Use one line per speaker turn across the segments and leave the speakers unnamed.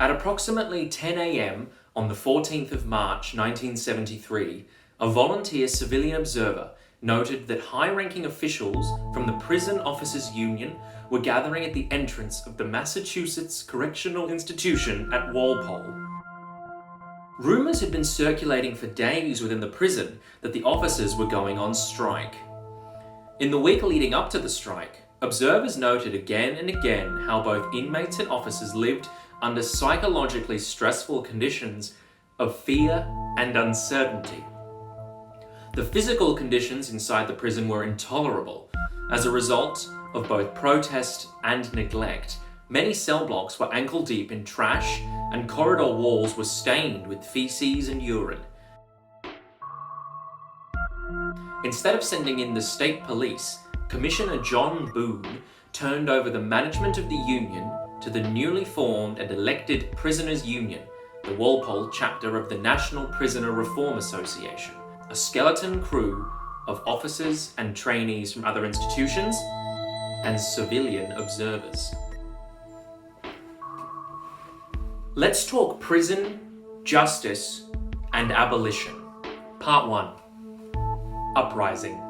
At approximately 10 a.m. on the 14th of March 1973, a volunteer civilian observer noted that high-ranking officials from the Prison Officers Union were gathering at the entrance of the Massachusetts Correctional Institution at Walpole. Rumours had been circulating for days within the prison that the officers were going on strike. In the week leading up to the strike, observers noted again and again how both inmates and officers lived under psychologically stressful conditions of fear and uncertainty. The physical conditions inside the prison were intolerable. As a result of both protest and neglect, many cell blocks were ankle-deep in trash and corridor walls were stained with feces and urine. Instead of sending in the state police, Commissioner John Boone turned over the management of the union to the newly formed and elected Prisoners' Union, the Walpole chapter of the National Prisoner Reform Association, a skeleton crew of officers and trainees from other institutions and civilian observers. Let's talk prison, justice, and abolition. Part 1. Uprising.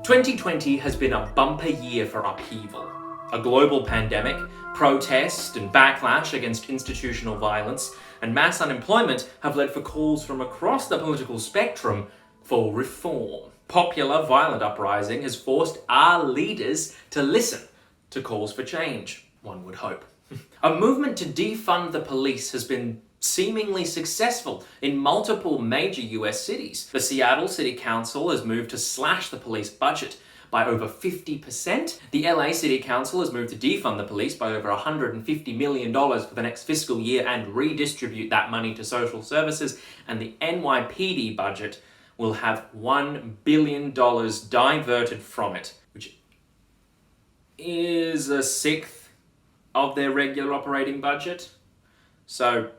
2020 has been a bumper year for upheaval. A global pandemic, protest and backlash against institutional violence, and mass unemployment have led for calls from across the political spectrum for reform. Popular violent uprising has forced our leaders to listen to calls for change, one would hope. A movement to defund the police has been seemingly successful in multiple major US cities. The Seattle City Council has moved to slash the police budget by over 50%. The LA City Council has moved to defund the police by over $150 million for the next fiscal year and redistribute that money to social services. And the NYPD budget will have $1 billion diverted from it, which is a sixth of their regular operating budget. So,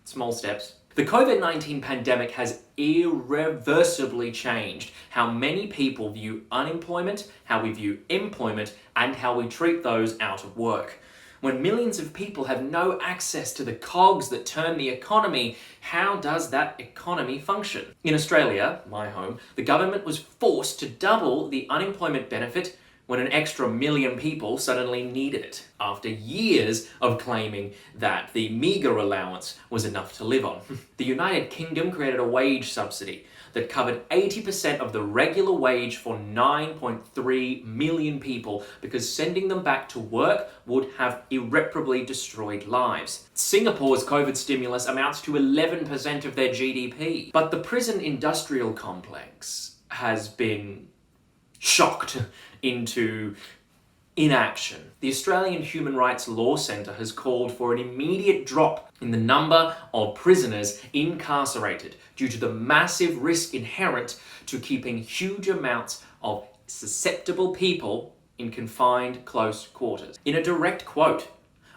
small steps. The COVID-19 pandemic has irreversibly changed how many people view unemployment, how we view employment, and how we treat those out of work. When millions of people have no access to the cogs that turn the economy, how does that economy function? In Australia, my home, the government was forced to double the unemployment benefit when an extra million people suddenly needed it, after years of claiming that the meagre allowance was enough to live on. The United Kingdom created a wage subsidy that covered 80% of the regular wage for 9.3 million people because sending them back to work would have irreparably destroyed lives. Singapore's COVID stimulus amounts to 11% of their GDP. But the prison industrial complex has been shocked into inaction. The Australian Human Rights Law Centre has called for an immediate drop in the number of prisoners incarcerated due to the massive risk inherent to keeping huge amounts of susceptible people in confined close quarters. In a direct quote,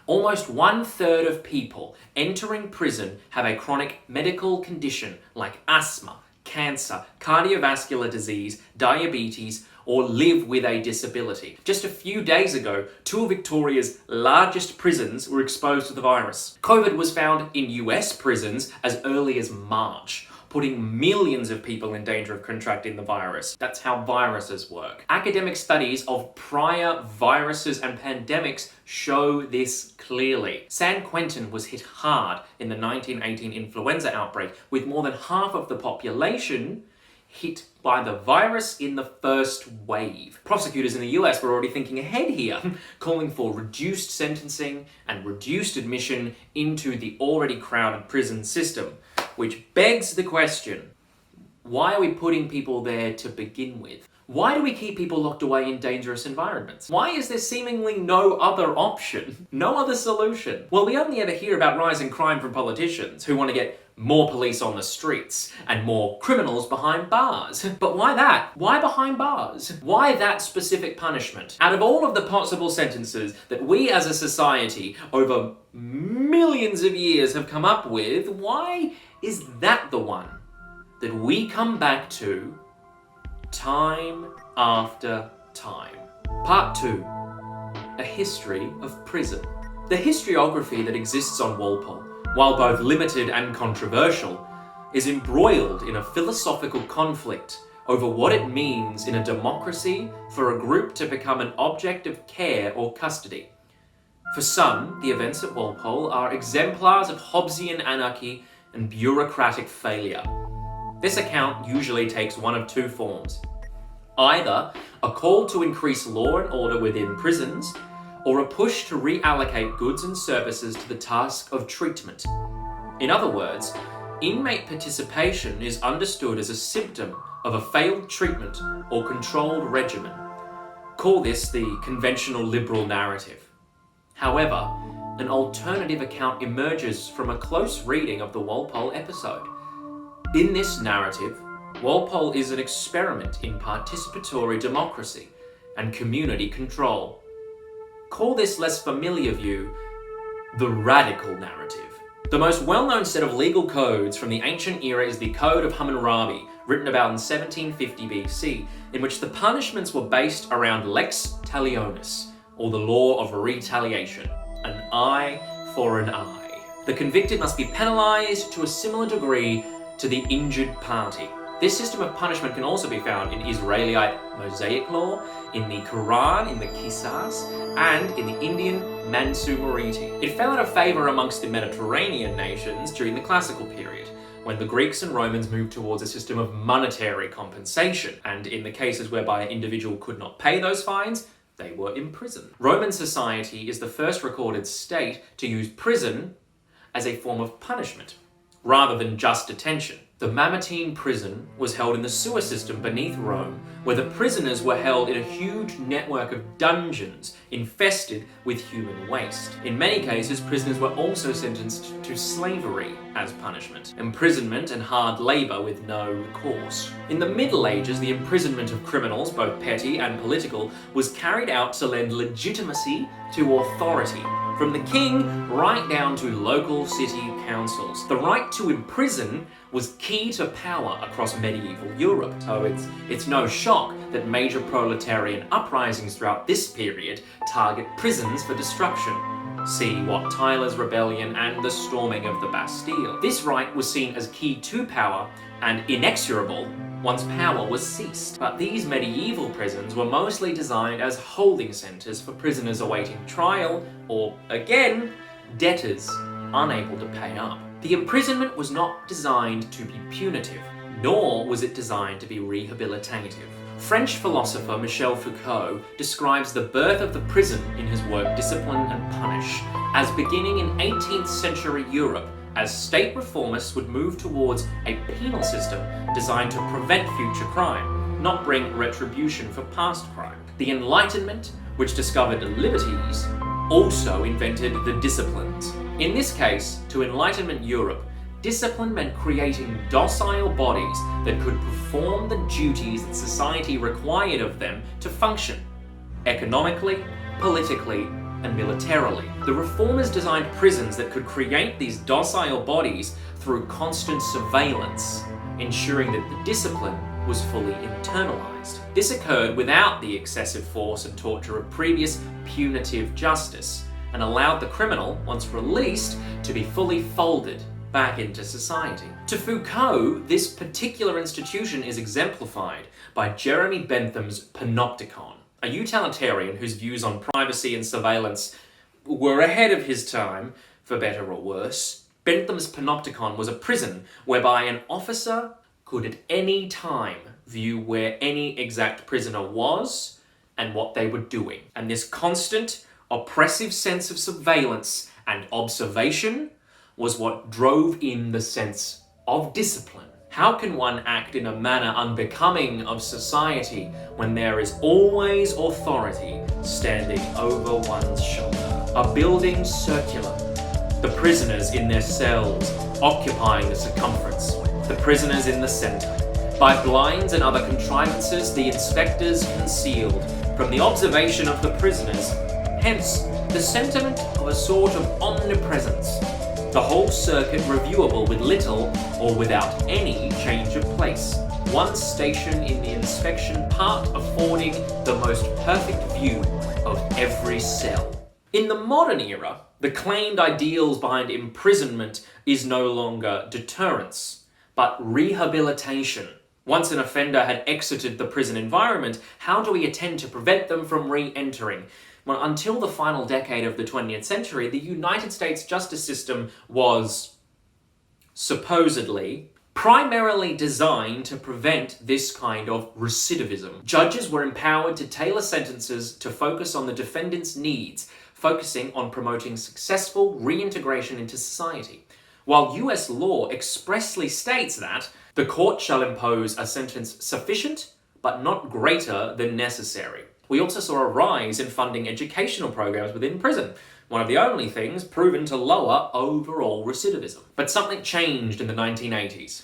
almost 1/3 of people entering prison have a chronic medical condition like asthma, cancer, cardiovascular disease, diabetes, or live with a disability. Just a few days ago, 2 of Victoria's largest prisons were exposed to the virus. COVID was found in US prisons as early as March, putting millions of people in danger of contracting the virus. That's how viruses work. Academic studies of prior viruses and pandemics show this clearly. San Quentin was hit hard in the 1918 influenza outbreak, with more than half of the population hit by the virus in the first wave. Prosecutors in the US were already thinking ahead here, calling for reduced sentencing and reduced admission into the already crowded prison system, which begs the question, why are we putting people there to begin with? Why do we keep people locked away in dangerous environments? Why is there seemingly no other option? No other solution? Well, we only ever hear about rising crime from politicians who want to get more police on the streets and more criminals behind bars. But why that? Why behind bars? Why that specific punishment? Out of all of the possible sentences that we as a society over millions of years have come up with, why is that the one that we come back to time after time? Part 2. A history of prison. The historiography that exists on Walpole, while both limited and controversial, is embroiled in a philosophical conflict over what it means in a democracy for a group to become an object of care or custody. For some, the events at Walpole are exemplars of Hobbesian anarchy and bureaucratic failure. This account usually takes one of two forms. Either a call to increase law and order within prisons, or a push to reallocate goods and services to the task of treatment. In other words, inmate participation is understood as a symptom of a failed treatment or controlled regimen. Call this the conventional liberal narrative. However, an alternative account emerges from a close reading of the Walpole episode. In this narrative, Walpole is an experiment in participatory democracy and community control. Call this less familiar view the radical narrative. The most well-known set of legal codes from the ancient era is the Code of Hammurabi, written about in 1750 BC, in which the punishments were based around lex talionis, or the law of retaliation, an eye for an eye. The convicted must be penalized to a similar degree to the injured party. This system of punishment can also be found in Israelite Mosaic law, in the Quran, in the Qisas, and in the Indian Mansumariti. It fell out of favour amongst the Mediterranean nations during the classical period, when the Greeks and Romans moved towards a system of monetary compensation, and in the cases whereby an individual could not pay those fines, they were imprisoned. Roman society is the first recorded state to use prison as a form of punishment, rather than just detention. The Mamertine prison was held in the sewer system beneath Rome, where the prisoners were held in a huge network of dungeons infested with human waste. In many cases, prisoners were also sentenced to slavery as punishment, imprisonment and hard labour with no recourse. In the Middle Ages, the imprisonment of criminals, both petty and political, was carried out to lend legitimacy to authority, from the king right down to local city councils. The right to imprison was key to power across medieval Europe, so it's no shock that major proletarian uprisings throughout this period target prisons for destruction. See Wat Tyler's rebellion and the storming of the Bastille. This right was seen as key to power and inexorable once power was ceased. But these medieval prisons were mostly designed as holding centres for prisoners awaiting trial or, again, debtors unable to pay up. The imprisonment was not designed to be punitive, nor was it designed to be rehabilitative. French philosopher Michel Foucault describes the birth of the prison in his work Discipline and Punish as beginning in 18th century Europe, as state reformists would move towards a penal system designed to prevent future crime, not bring retribution for past crime. The Enlightenment, which discovered liberties, also invented the disciplines. In this case, to Enlightenment Europe, discipline meant creating docile bodies that could perform the duties that society required of them to function, economically, politically, and militarily. The reformers designed prisons that could create these docile bodies through constant surveillance, ensuring that the discipline was fully internalized. This occurred without the excessive force and torture of previous punitive justice, and allowed the criminal, once released, to be fully folded back into society. To Foucault, this particular institution is exemplified by Jeremy Bentham's Panopticon, a utilitarian whose views on privacy and surveillance were ahead of his time, for better or worse. Bentham's Panopticon was a prison whereby an officer could at any time view where any exact prisoner was and what they were doing. And this constant, oppressive sense of surveillance and observation was what drove in the sense of discipline. How can one act in a manner unbecoming of society when there is always authority standing over one's shoulder? A building circular. The prisoners in their cells occupying the circumference. The prisoners in the centre. By blinds and other contrivances, the inspectors concealed from the observation of the prisoners. Hence, the sentiment of a sort of omnipresence. The whole circuit reviewable with little or without any change of place. One station in the inspection part affording the most perfect view of every cell. In the modern era, the claimed ideals behind imprisonment is no longer deterrence, but rehabilitation. Once an offender had exited the prison environment, how do we attend to prevent them from re-entering? Well, until the final decade of the 20th century, the United States justice system was supposedly primarily designed to prevent this kind of recidivism. Judges were empowered to tailor sentences to focus on the defendant's needs, focusing on promoting successful reintegration into society. While US law expressly states that the court shall impose a sentence sufficient but not greater than necessary. We also saw a rise in funding educational programs within prison, one of the only things proven to lower overall recidivism. But something changed in the 1980s.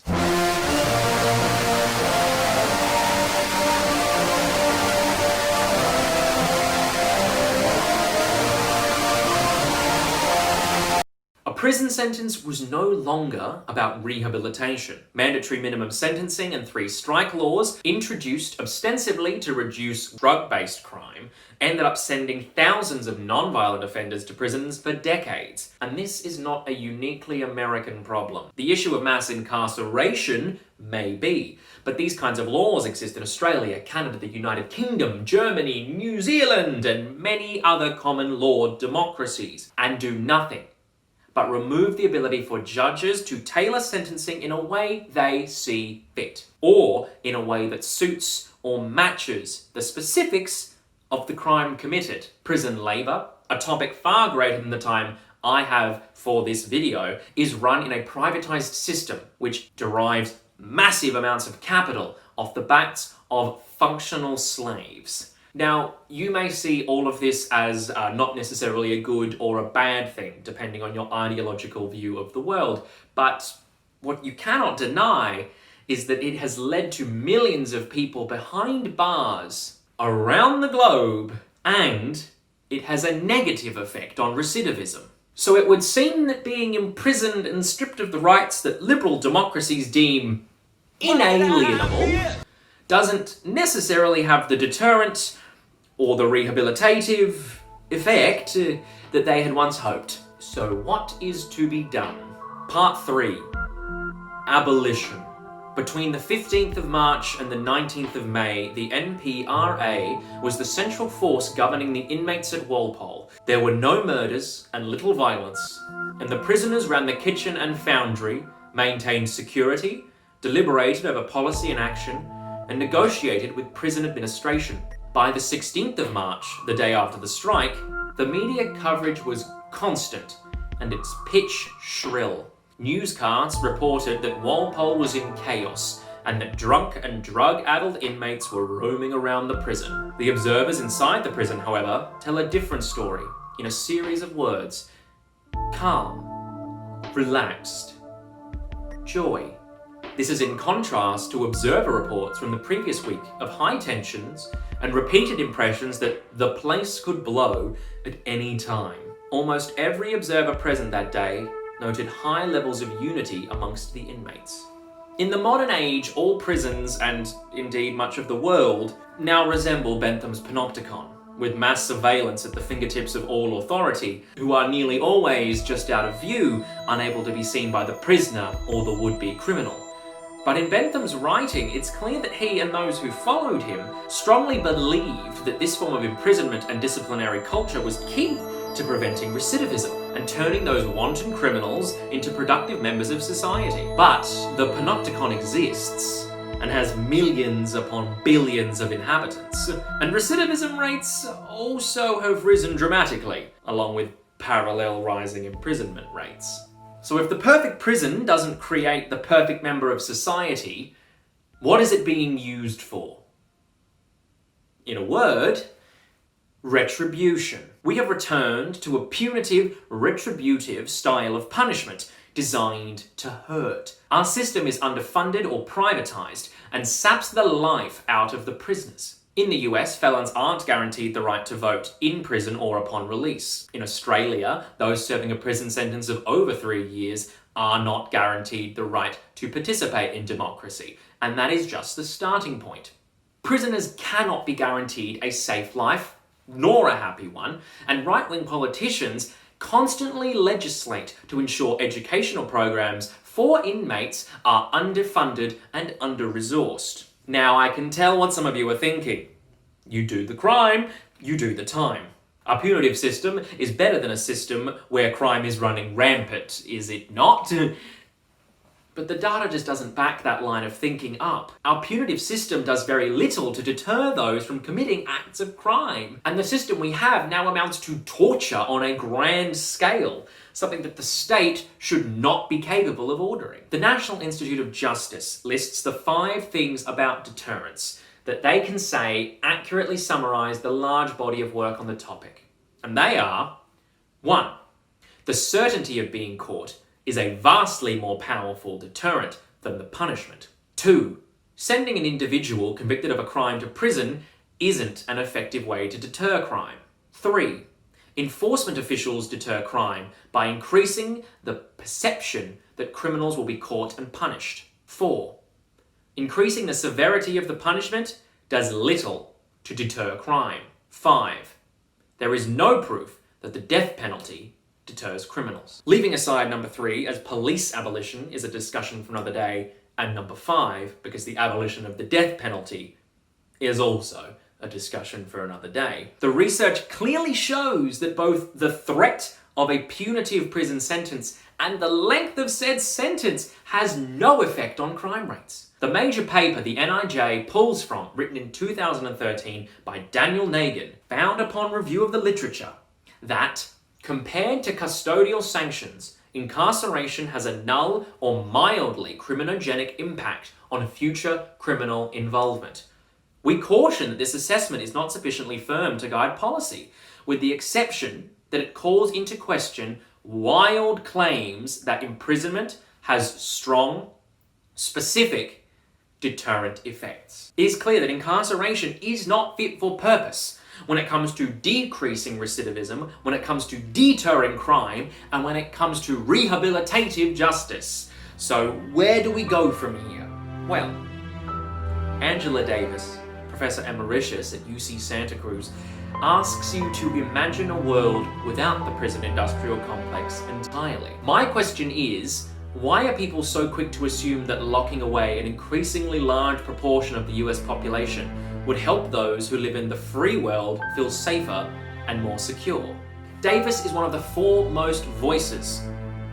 A prison sentence was no longer about rehabilitation. Mandatory minimum sentencing and 3-strike laws, introduced ostensibly to reduce drug-based crime, ended up sending thousands of non-violent offenders to prisons for decades. And this is not a uniquely American problem. The issue of mass incarceration may be, but these kinds of laws exist in Australia, Canada, the United Kingdom, Germany, New Zealand, and many other common law democracies, and do nothing but remove the ability for judges to tailor sentencing in a way they see fit, or in a way that suits or matches the specifics of the crime committed. Prison labour, a topic far greater than the time I have for this video, is run in a privatised system which derives massive amounts of capital off the backs of functional slaves. Now, you may see all of this as not necessarily a good or a bad thing, depending on your ideological view of the world, but what you cannot deny is that it has led to millions of people behind bars around the globe, and it has a negative effect on recidivism. So it would seem that being imprisoned and stripped of the rights that liberal democracies deem inalienable doesn't necessarily have the deterrent or the rehabilitative effect that they had once hoped. So what is to be done? Part 3. Abolition. Between the 15th of March and the 19th of May, the NPRA was the central force governing the inmates at Walpole. There were no murders and little violence, and the prisoners ran the kitchen and foundry, maintained security, deliberated over policy and action, and negotiated with prison administration. By the 16th of March, the day after the strike, the media coverage was constant and its pitch shrill. Newscasts reported that Walpole was in chaos and that drunk and drug-addled inmates were roaming around the prison. The observers inside the prison, however, tell a different story in a series of words: calm, relaxed, joy. This is in contrast to observer reports from the previous week of high tensions and repeated impressions that the place could blow at any time. Almost every observer present that day noted high levels of unity amongst the inmates. In the modern age, all prisons, and indeed much of the world, now resemble Bentham's Panopticon, with mass surveillance at the fingertips of all authority, who are nearly always just out of view, unable to be seen by the prisoner or the would-be criminal. But in Bentham's writing, it's clear that he and those who followed him strongly believed that this form of imprisonment and disciplinary culture was key to preventing recidivism and turning those wanton criminals into productive members of society. But the Panopticon exists and has millions upon billions of inhabitants, and recidivism rates also have risen dramatically, along with parallel rising imprisonment rates. So if the perfect prison doesn't create the perfect member of society, what is it being used for? In a word, retribution. We have returned to a punitive, retributive style of punishment designed to hurt. Our system is underfunded or privatized and saps the life out of the prisoners. In the US, felons aren't guaranteed the right to vote in prison or upon release. In Australia, those serving a prison sentence of over 3 years are not guaranteed the right to participate in democracy, and that is just the starting point. Prisoners cannot be guaranteed a safe life nor a happy one, and right-wing politicians constantly legislate to ensure educational programs for inmates are underfunded and under-resourced. Now, I can tell what some of you are thinking. You do the crime, you do the time. Our punitive system is better than a system where crime is running rampant, is it not? But the data just doesn't back that line of thinking up. Our punitive system does very little to deter those from committing acts of crime. And the system we have now amounts to torture on a grand scale, something that the state should not be capable of ordering. The National Institute of Justice lists the 5 things about deterrence that they can say accurately summarize the large body of work on the topic. And they are: 1. The certainty of being caught is a vastly more powerful deterrent than the punishment. 2. Sending an individual convicted of a crime to prison isn't an effective way to deter crime. 3. Enforcement officials deter crime by increasing the perception that criminals will be caught and punished. 4. Increasing the severity of the punishment does little to deter crime. 5. There is no proof that the death penalty deters criminals. Leaving aside number 3, as police abolition is a discussion for another day, and number 5, because the abolition of the death penalty is also a discussion for another day. The research clearly shows that both the threat of a punitive prison sentence and the length of said sentence has no effect on crime rates. The major paper the NIJ pulls from, written in 2013 by Daniel Nagin, found upon review of the literature that, compared to custodial sanctions, incarceration has a null or mildly criminogenic impact on future criminal involvement. We caution that this assessment is not sufficiently firm to guide policy, with the exception that it calls into question wild claims that imprisonment has strong, specific deterrent effects. It is clear that incarceration is not fit for purpose when it comes to decreasing recidivism, when it comes to deterring crime, and when it comes to rehabilitative justice. So where do we go from here? Well, Angela Davis, Professor Emeritus at UC Santa Cruz, asks you to imagine a world without the prison industrial complex entirely. My question is, why are people so quick to assume that locking away an increasingly large proportion of the US population would help those who live in the free world feel safer and more secure? Davis is one of the foremost voices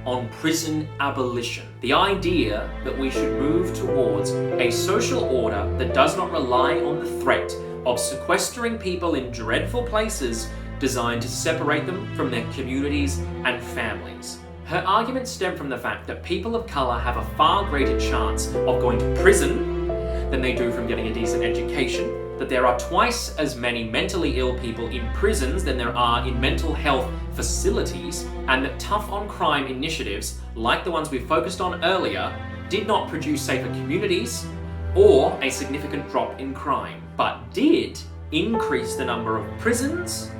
on prison abolition. The idea that we should move towards a social order that does not rely on the threat of sequestering people in dreadful places designed to separate them from their communities and families. Her arguments stem from the fact that people of colour have a far greater chance of going to prison than they do from getting a decent education, that there are twice as many mentally ill people in prisons than there are in mental health facilities, and that tough on crime initiatives, like the ones we focused on earlier, did not produce safer communities or a significant drop in crime, but did increase the number of prisons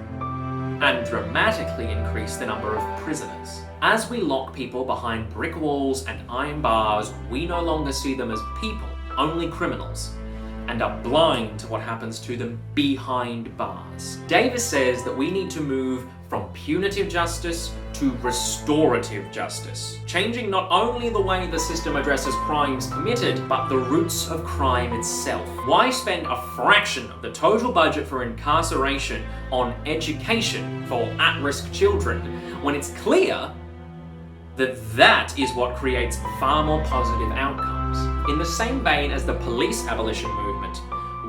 and dramatically increase the number of prisoners. As we lock people behind brick walls and iron bars, we no longer see them as people, only criminals, and are blind to what happens to them behind bars. Davis says that we need to move from punitive justice to restorative justice, changing not only the way the system addresses crimes committed, but the roots of crime itself. Why spend a fraction of the total budget for incarceration on education for at-risk children when it's clear that that is what creates far more positive outcomes? In the same vein as the police abolition movement,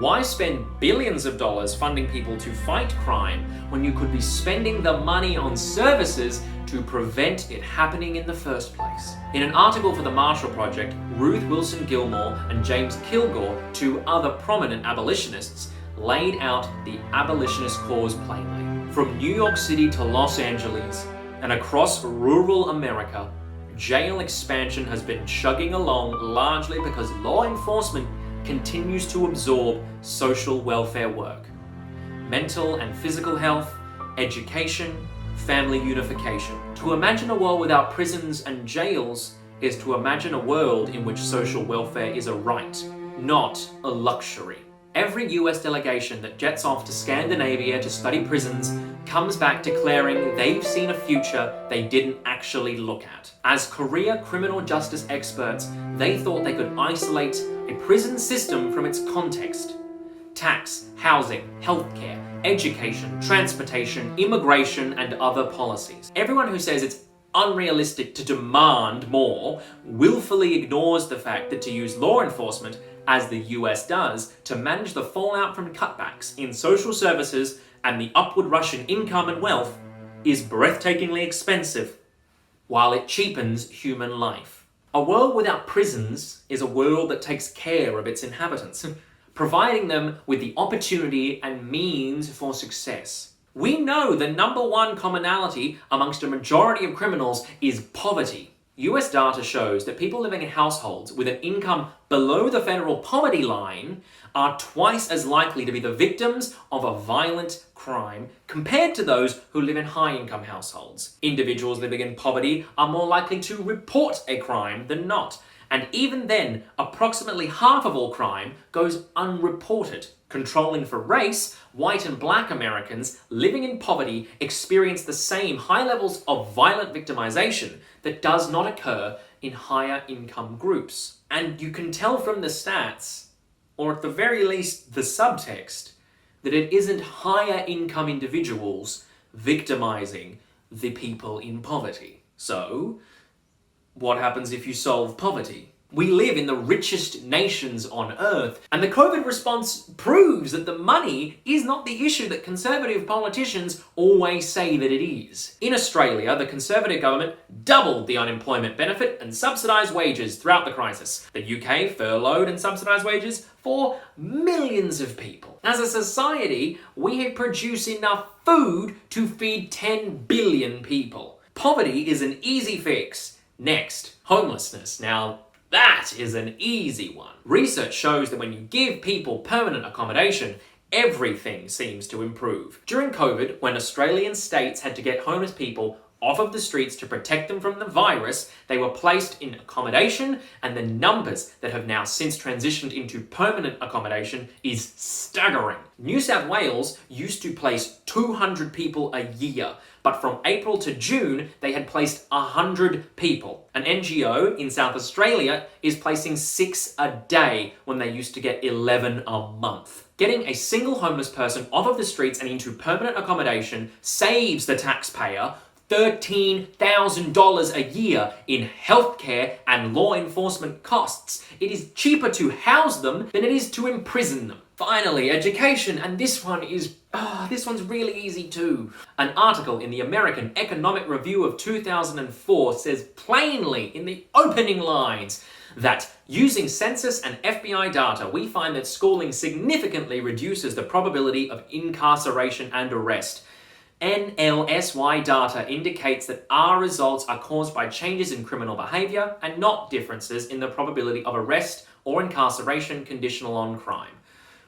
why spend billions of dollars funding people to fight crime when you could be spending the money on services to prevent it happening in the first place? In an article for the Marshall Project, Ruth Wilson Gilmore and James Kilgore, 2 other prominent abolitionists, laid out the abolitionist cause plainly. From New York City to Los Angeles and across rural America, jail expansion has been chugging along largely because law enforcement continues to absorb social welfare work. Mental and physical health, education, family unification. To imagine a world without prisons and jails is to imagine a world in which social welfare is a right, not a luxury. Every US delegation that jets off to Scandinavia to study prisons comes back declaring they've seen a future they didn't actually look at. As career criminal justice experts, they thought they could isolate a prison system from its context. Tax, housing, healthcare, education, transportation, immigration, and other policies. Everyone who says it's unrealistic to demand more willfully ignores the fact that to use law enforcement, as the US does, to manage the fallout from cutbacks in social services and the upward rush in income and wealth is breathtakingly expensive, while it cheapens human life. A world without prisons is a world that takes care of its inhabitants, providing them with the opportunity and means for success. We know the number one commonality amongst a majority of criminals is poverty. US data shows that people living in households with an income below the federal poverty line are twice as likely to be the victims of a violent crime compared to those who live in high-income households. Individuals living in poverty are more likely to report a crime than not, and even then, approximately half of all crime goes unreported. Controlling for race, white and black Americans living in poverty experience the same high levels of violent victimization that does not occur in higher income groups. And you can tell from the stats, or at the very least the subtext, that it isn't higher income individuals victimizing the people in poverty. So, what happens if you solve poverty? We live in the richest nations on earth, and the COVID response proves that the money is not the issue that conservative politicians always say that it is. In Australia, the Conservative government doubled the unemployment benefit and subsidised wages throughout the crisis. The UK furloughed and subsidised wages for millions of people. As a society, we have produced enough food to feed 10 billion people. Poverty is an easy fix. Next, homelessness. Now, that is an easy one. Research shows that when you give people permanent accommodation, everything seems to improve. During COVID, when Australian states had to get homeless people off of the streets to protect them from the virus, they were placed in accommodation, and the numbers that have now since transitioned into permanent accommodation is staggering. New South Wales used to place 200 people a year, but from April to June, they had placed 100 people. An NGO in South Australia is placing 6 a day when they used to get 11 a month. Getting a single homeless person off of the streets and into permanent accommodation saves the taxpayer $13,000 a year in healthcare and law enforcement costs. It is cheaper to house them than it is to imprison them. Finally, education, and this one's really easy too. An article in the American Economic Review of 2004 says plainly in the opening lines that using census and FBI data, we find that schooling significantly reduces the probability of incarceration and arrest. NLSY data indicates that our results are caused by changes in criminal behavior and not differences in the probability of arrest or incarceration conditional on crime.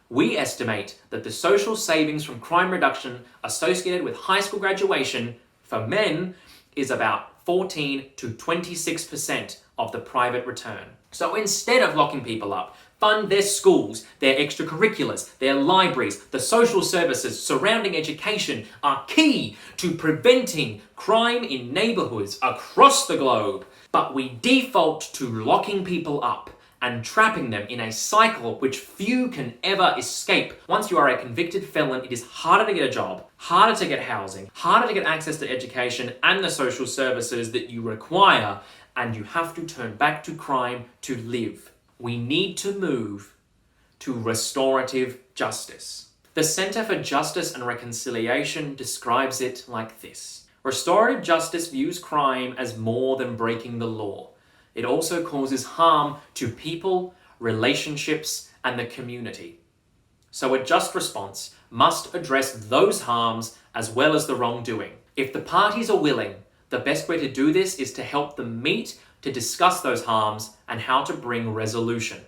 We estimate that the social savings from crime reduction associated with high school graduation for men is about 14 to 26% of the private return. So instead of locking people up, fund their schools, their extracurriculars, their libraries. The social services surrounding education are key to preventing crime in neighbourhoods across the globe. But we default to locking people up and trapping them in a cycle which few can ever escape. Once you are a convicted felon, it is harder to get a job, harder to get housing, harder to get access to education and the social services that you require, and you have to turn back to crime to live. We need to move to restorative justice. The Center for Justice and Reconciliation describes it like this. Restorative justice views crime as more than breaking the law. It also causes harm to people, relationships, and the community. So a just response must address those harms as well as the wrongdoing. If the parties are willing, the best way to do this is to help them meet to discuss those harms and how to bring resolution.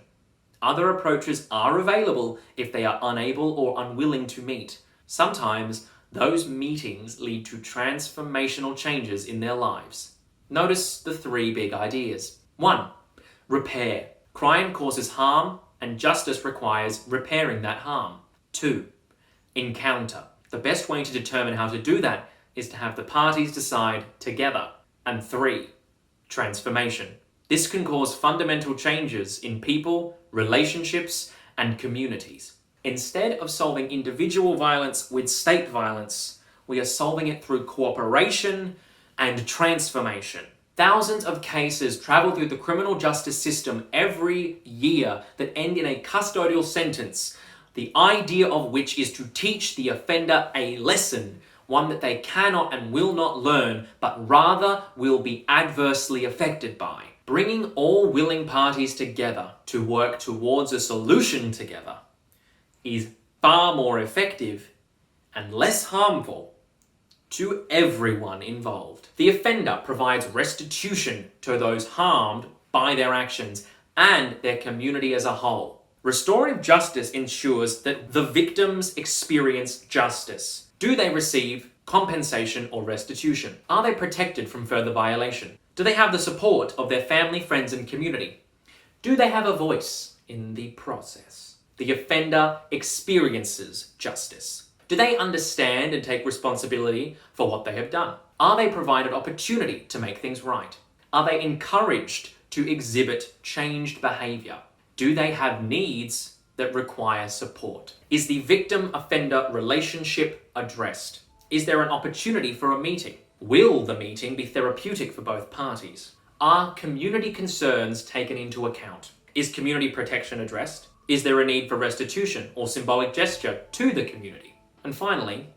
Other approaches are available if they are unable or unwilling to meet. Sometimes those meetings lead to transformational changes in their lives. Notice the 3 big ideas. 1. Repair. Crime causes harm and justice requires repairing that harm. 2. Encounter. The best way to determine how to do that is to have the parties decide together. And 3. Transformation. This can cause fundamental changes in people, relationships, and communities. Instead of solving individual violence with state violence, we are solving it through cooperation and transformation. Thousands of cases travel through the criminal justice system every year that end in a custodial sentence, the idea of which is to teach the offender a lesson, one that they cannot and will not learn, but rather will be adversely affected by. Bringing all willing parties together to work towards a solution together is far more effective and less harmful to everyone involved. The offender provides restitution to those harmed by their actions and their community as a whole. Restorative justice ensures that the victims experience justice. Do they receive compensation or restitution? Are they protected from further violation? Do they have the support of their family, friends, and community? Do they have a voice in the process? The offender experiences justice. Do they understand and take responsibility for what they have done? Are they provided opportunity to make things right? Are they encouraged to exhibit changed behaviour? Do they have needs that require support? Is the victim-offender relationship addressed? Is there an opportunity for a meeting? Will the meeting be therapeutic for both parties? Are community concerns taken into account? Is community protection addressed? Is there a need for restitution or symbolic gesture to the community? And finally,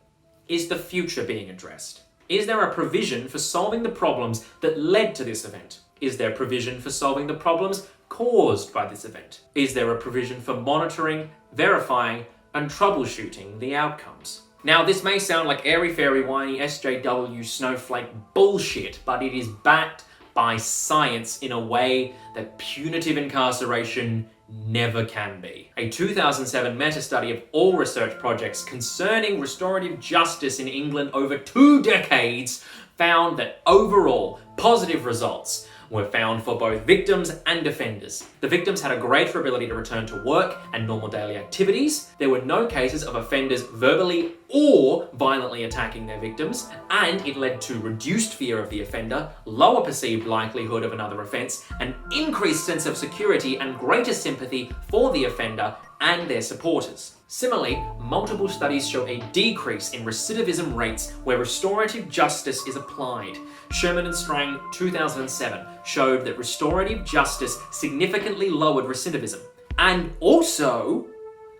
is the future being addressed? Is there a provision for solving the problems that led to this event? Is there provision for solving the problems caused by this event? Is there a provision for monitoring, verifying, and troubleshooting the outcomes? Now, this may sound like airy-fairy, whiny SJW snowflake bullshit, but it is backed by science in a way that punitive incarceration never can be. A 2007 meta-study of all research projects concerning restorative justice in England over 2 decades found that overall positive results were found for both victims and offenders. The victims had a greater ability to return to work and normal daily activities. There were no cases of offenders verbally or violently attacking their victims, and it led to reduced fear of the offender, lower perceived likelihood of another offence, an increased sense of security and greater sympathy for the offender and their supporters. Similarly, multiple studies show a decrease in recidivism rates where restorative justice is applied. Sherman and Strang, 2007, showed that restorative justice significantly lowered recidivism, and also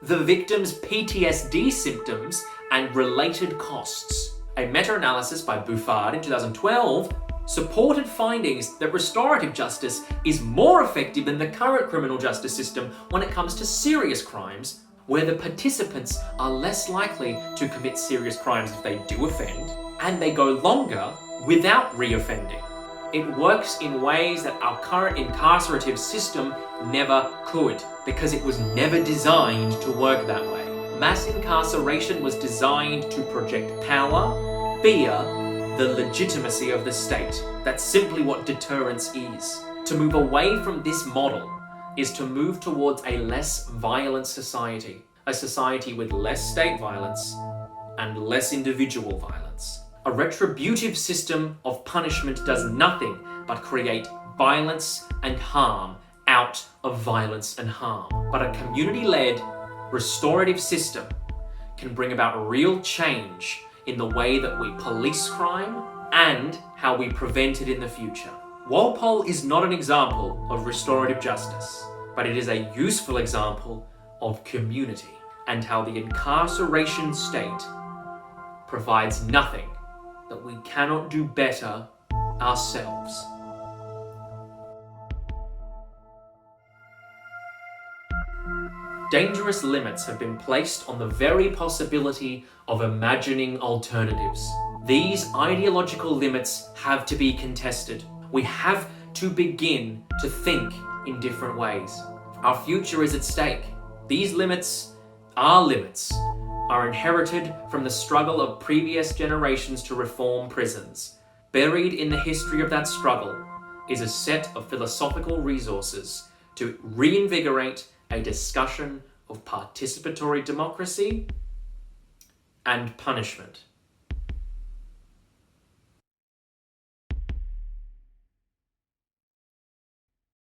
the victim's PTSD symptoms and related costs. A meta-analysis by Buffard in 2012 supported findings that restorative justice is more effective than the current criminal justice system when it comes to serious crimes, where the participants are less likely to commit serious crimes if they do offend, and they go longer without re-offending. It works in ways that our current incarcerative system never could, because it was never designed to work that way. Mass incarceration was designed to project power, fear, the legitimacy of the state. That's simply what deterrence is. To move away from this model is to move towards a less violent society, a society with less state violence and less individual violence. A retributive system of punishment does nothing but create violence and harm out of violence and harm. But a community-led, restorative system can bring about real change in the way that we police crime and how we prevent it in the future. Walpole is not an example of restorative justice, but it is a useful example of community and how the incarceration state provides nothing that we cannot do better ourselves. Dangerous limits have been placed on the very possibility of imagining alternatives. These ideological limits have to be contested. We have to begin to think in different ways. Our future is at stake. These limits, are inherited from the struggle of previous generations to reform prisons. Buried in the history of that struggle is a set of philosophical resources to reinvigorate a discussion of participatory democracy and punishment.